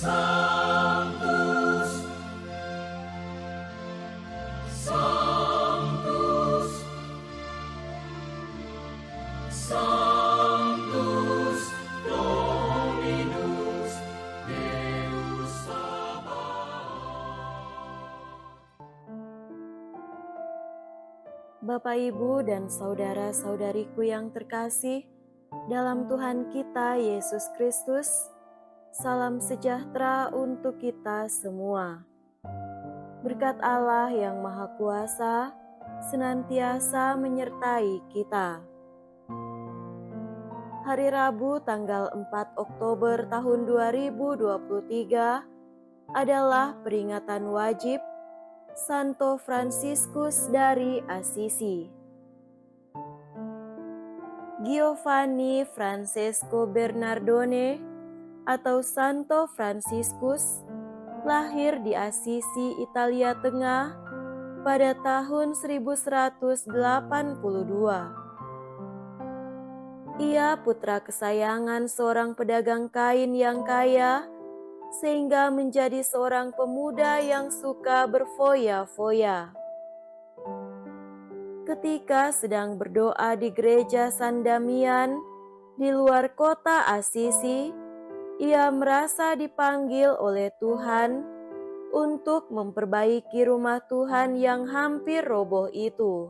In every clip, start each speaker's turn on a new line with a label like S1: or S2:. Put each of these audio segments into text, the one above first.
S1: Sanctus, Sanctus, Sanctus Dominus Deus Sabaoth.
S2: Bapak, Ibu, dan saudara-saudariku yang terkasih, dalam Tuhan kita Yesus Kristus, salam sejahtera untuk kita semua. Berkat Allah yang Maha Kuasa senantiasa menyertai kita. Hari Rabu tanggal 4 Oktober tahun 2023 adalah peringatan wajib Santo Fransiskus dari Assisi. Giovanni Francesco Bernardone atau Santo Fransiskus lahir di Assisi, Italia Tengah pada tahun 1182. Ia putra kesayangan seorang pedagang kain yang kaya, sehingga menjadi seorang pemuda yang suka berfoya-foya. Ketika sedang berdoa di gereja San Damian di luar kota Assisi, ia merasa dipanggil oleh Tuhan untuk memperbaiki rumah Tuhan yang hampir roboh itu.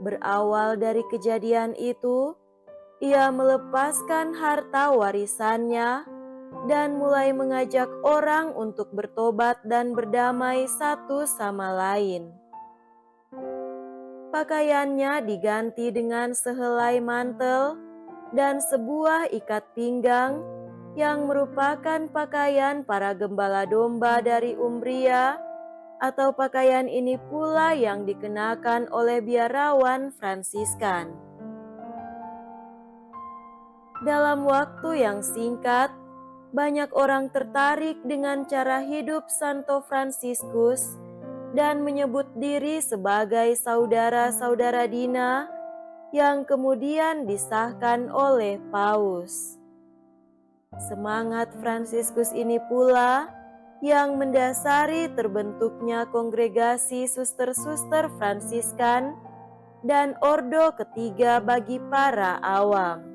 S2: Berawal dari kejadian itu, ia melepaskan harta warisannya dan mulai mengajak orang untuk bertobat dan berdamai satu sama lain. Pakaiannya diganti dengan sehelai mantel dan sebuah ikat pinggang yang merupakan pakaian para gembala domba dari Umbria, atau pakaian ini pula yang dikenakan oleh biarawan Fransiskan. Dalam waktu yang singkat, banyak orang tertarik dengan cara hidup Santo Fransiskus dan menyebut diri sebagai saudara-saudara Dina yang kemudian disahkan oleh Paus. Semangat Fransiskus ini pula yang mendasari terbentuknya kongregasi suster-suster Fransiskan dan ordo ketiga bagi para awam.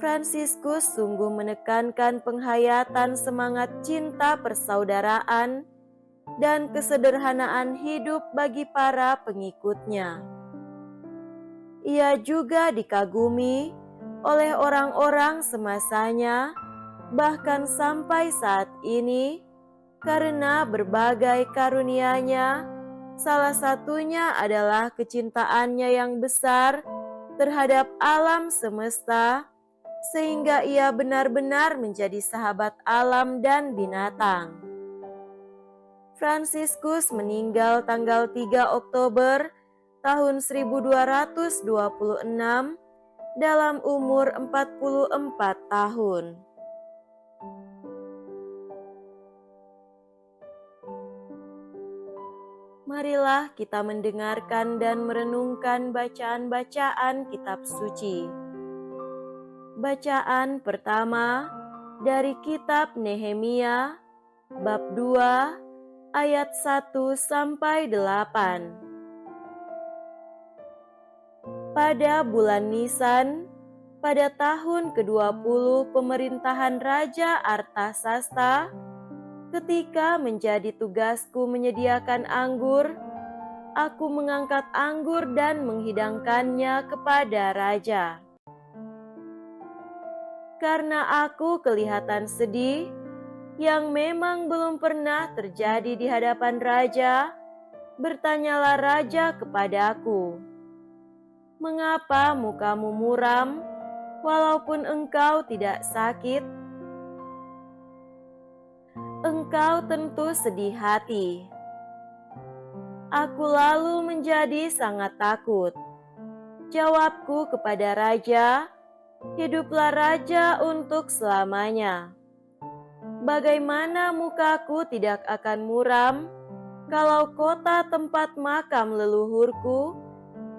S2: Fransiskus sungguh menekankan penghayatan semangat cinta persaudaraan dan kesederhanaan hidup bagi para pengikutnya. Ia juga dikagumi oleh orang-orang semasanya, bahkan sampai saat ini, karena berbagai karunia-Nya, salah satunya adalah kecintaannya yang besar terhadap alam semesta, sehingga ia benar-benar menjadi sahabat alam dan binatang. Fransiskus meninggal tanggal 3 Oktober tahun 1226 dalam umur 44 tahun. Marilah kita mendengarkan dan merenungkan bacaan-bacaan kitab suci. Bacaan pertama dari kitab Nehemia bab 2 ayat 1 sampai 8. Pada bulan Nisan, pada tahun ke-20 pemerintahan Raja Artasasta, ketika menjadi tugasku menyediakan anggur, aku mengangkat anggur dan menghidangkannya kepada raja. Karena aku kelihatan sedih, yang memang belum pernah terjadi di hadapan raja, bertanyalah raja kepadaku, "Mengapa mukamu muram, walaupun engkau tidak sakit?" Engkau tentu sedih hati. Aku lalu menjadi sangat takut. Jawabku kepada raja, "Hiduplah raja untuk selamanya. Bagaimana mukaku tidak akan muram kalau kota tempat makam leluhurku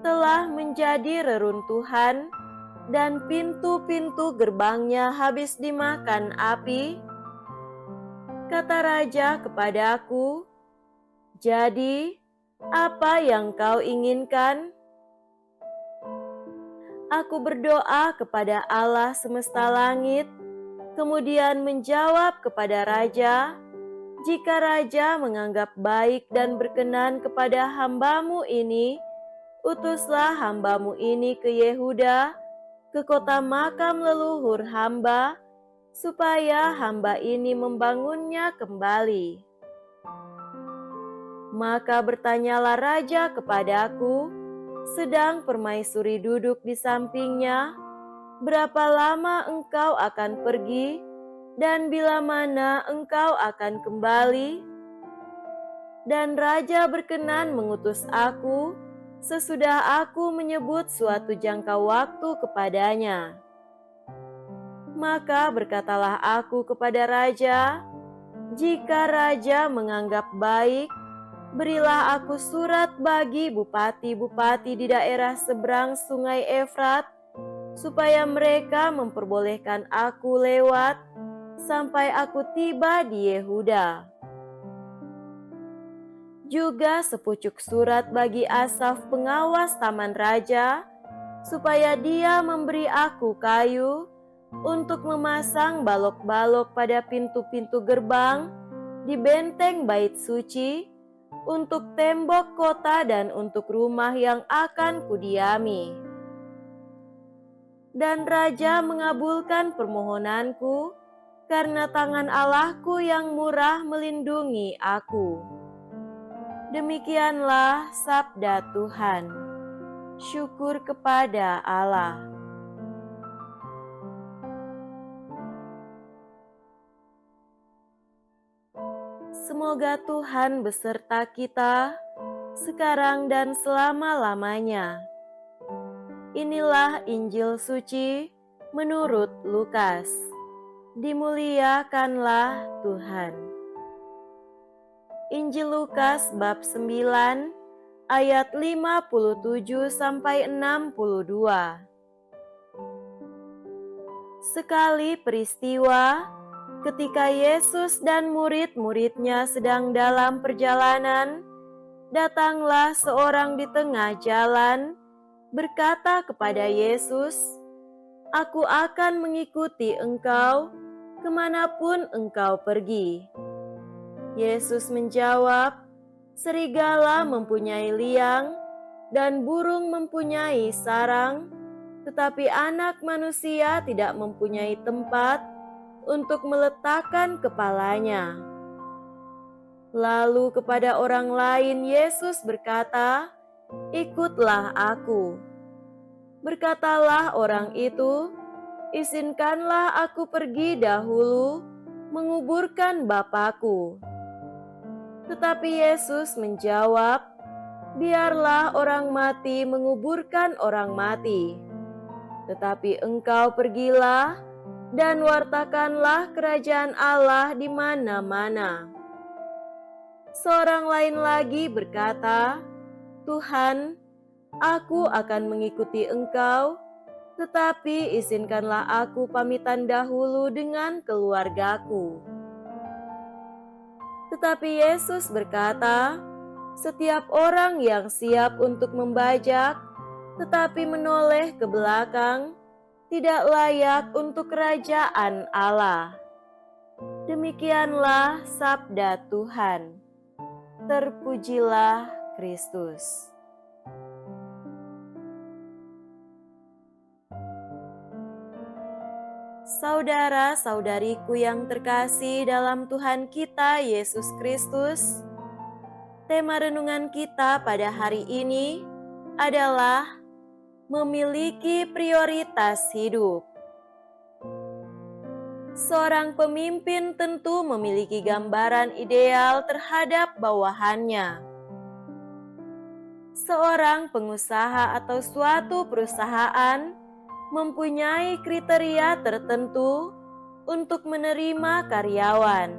S2: telah menjadi reruntuhan dan pintu-pintu gerbangnya habis dimakan api? Kata raja kepadaku, "Jadi, apa yang kau inginkan?" Aku berdoa kepada Allah semesta langit, kemudian menjawab kepada raja, "Jika raja menganggap baik dan berkenan kepada hambamu ini, utuslah hambamu ini ke Yehuda, ke kota makam leluhur hamba, supaya hamba ini membangunnya kembali." Maka bertanyalah raja kepadaku, sedang permaisuri duduk di sampingnya, "Berapa lama engkau akan pergi, dan bila mana engkau akan kembali?" Dan raja berkenan mengutus aku, sesudah aku menyebut suatu jangka waktu kepadanya. Maka berkatalah aku kepada raja, "Jika raja menganggap baik, berilah aku surat bagi bupati-bupati di daerah seberang sungai Efrat, supaya mereka memperbolehkan aku lewat sampai aku tiba di Yehuda. Juga sepucuk surat bagi Asaf pengawas taman raja, supaya dia memberi aku kayu untuk memasang balok-balok pada pintu-pintu gerbang di benteng bait suci, untuk tembok kota dan untuk rumah yang akan kudiami." Dan raja mengabulkan permohonanku, karena tangan Allahku yang murah melindungi aku. Demikianlah sabda Tuhan. Syukur kepada Allah. Semoga Tuhan beserta kita sekarang dan selama-lamanya. Inilah Injil suci menurut Lukas. Dimuliakanlah Tuhan. Injil Lukas bab 9 ayat 57 sampai 62. Sekali peristiwa ketika Yesus dan murid-muridnya sedang dalam perjalanan, datanglah seorang di tengah jalan berkata kepada Yesus, "Aku akan mengikuti engkau kemanapun engkau pergi." Yesus menjawab, "Serigala mempunyai liang dan burung mempunyai sarang, tetapi Anak Manusia tidak mempunyai tempat untuk meletakkan kepalanya." Lalu kepada orang lain Yesus berkata, "Ikutlah aku." Berkatalah orang itu, "Izinkanlah aku pergi dahulu menguburkan Bapakku." Tetapi Yesus menjawab, "Biarlah orang mati menguburkan orang mati. Tetapi engkau pergilah dan wartakanlah kerajaan Allah di mana-mana." Seorang lain lagi berkata, "Tuhan, aku akan mengikuti engkau, tetapi izinkanlah aku pamitan dahulu dengan keluargaku." Tetapi Yesus berkata, "Setiap orang yang siap untuk membajak, tetapi menoleh ke belakang, tidak layak untuk kerajaan Allah." Demikianlah sabda Tuhan. Terpujilah Kristus. Saudara-saudariku yang terkasih dalam Tuhan kita Yesus Kristus, tema renungan kita pada hari ini adalah memiliki prioritas hidup. Seorang pemimpin tentu memiliki gambaran ideal terhadap bawahannya. Seorang pengusaha atau suatu perusahaan mempunyai kriteria tertentu untuk menerima karyawan.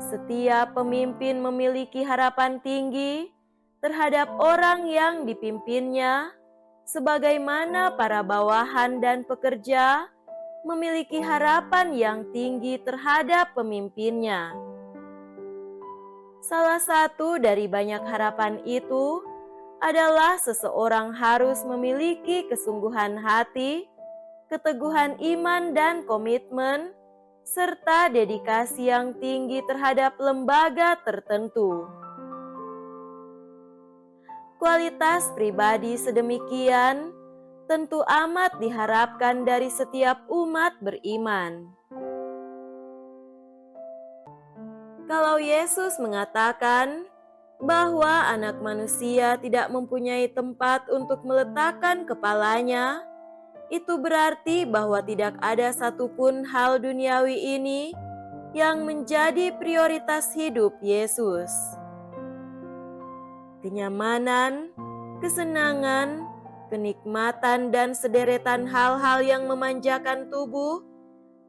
S2: Setiap pemimpin memiliki harapan tinggi terhadap orang yang dipimpinnya sebagaimana para bawahan dan pekerja memiliki harapan yang tinggi terhadap pemimpinnya. Salah satu dari banyak harapan itu adalah seseorang harus memiliki kesungguhan hati, keteguhan iman dan komitmen, serta dedikasi yang tinggi terhadap lembaga tertentu. Kualitas pribadi sedemikian tentu amat diharapkan dari setiap umat beriman. Kalau Yesus mengatakan bahwa Anak Manusia tidak mempunyai tempat untuk meletakkan kepalanya, itu berarti bahwa tidak ada satupun hal duniawi ini yang menjadi prioritas hidup Yesus. Kenyamanan, kesenangan, kenikmatan, dan sederetan hal-hal yang memanjakan tubuh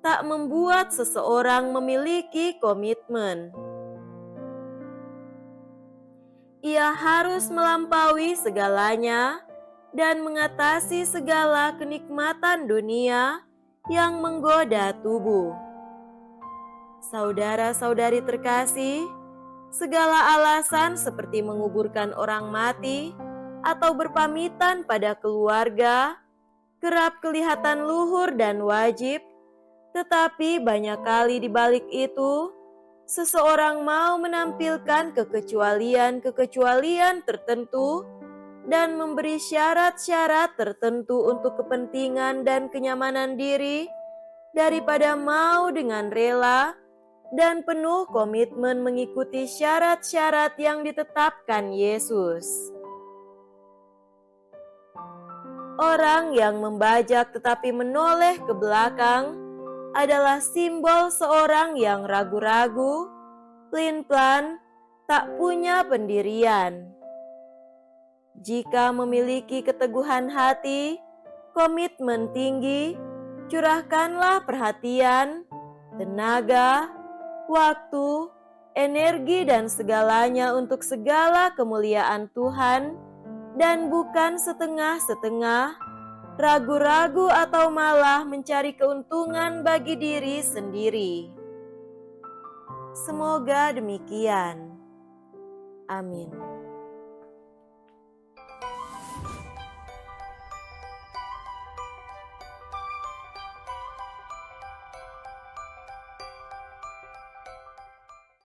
S2: tak membuat seseorang memiliki komitmen. Ia harus melampaui segalanya dan mengatasi segala kenikmatan dunia yang menggoda tubuh. Saudara-saudari terkasih, segala alasan seperti menguburkan orang mati atau berpamitan pada keluarga kerap kelihatan luhur dan wajib, tetapi banyak kali di balik itu, seseorang mau menampilkan kekecualian-kekecualian tertentu dan memberi syarat-syarat tertentu untuk kepentingan dan kenyamanan diri daripada mau dengan rela dan penuh komitmen mengikuti syarat-syarat yang ditetapkan Yesus. Orang yang membajak tetapi menoleh ke belakang adalah simbol seorang yang ragu-ragu, pelin-pelan, tak punya pendirian. Jika memiliki keteguhan hati, komitmen tinggi, curahkanlah perhatian, tenaga, waktu, energi, dan segalanya untuk segala kemuliaan Tuhan, dan bukan setengah-setengah, ragu-ragu atau malah mencari keuntungan bagi diri sendiri. Semoga demikian. Amin.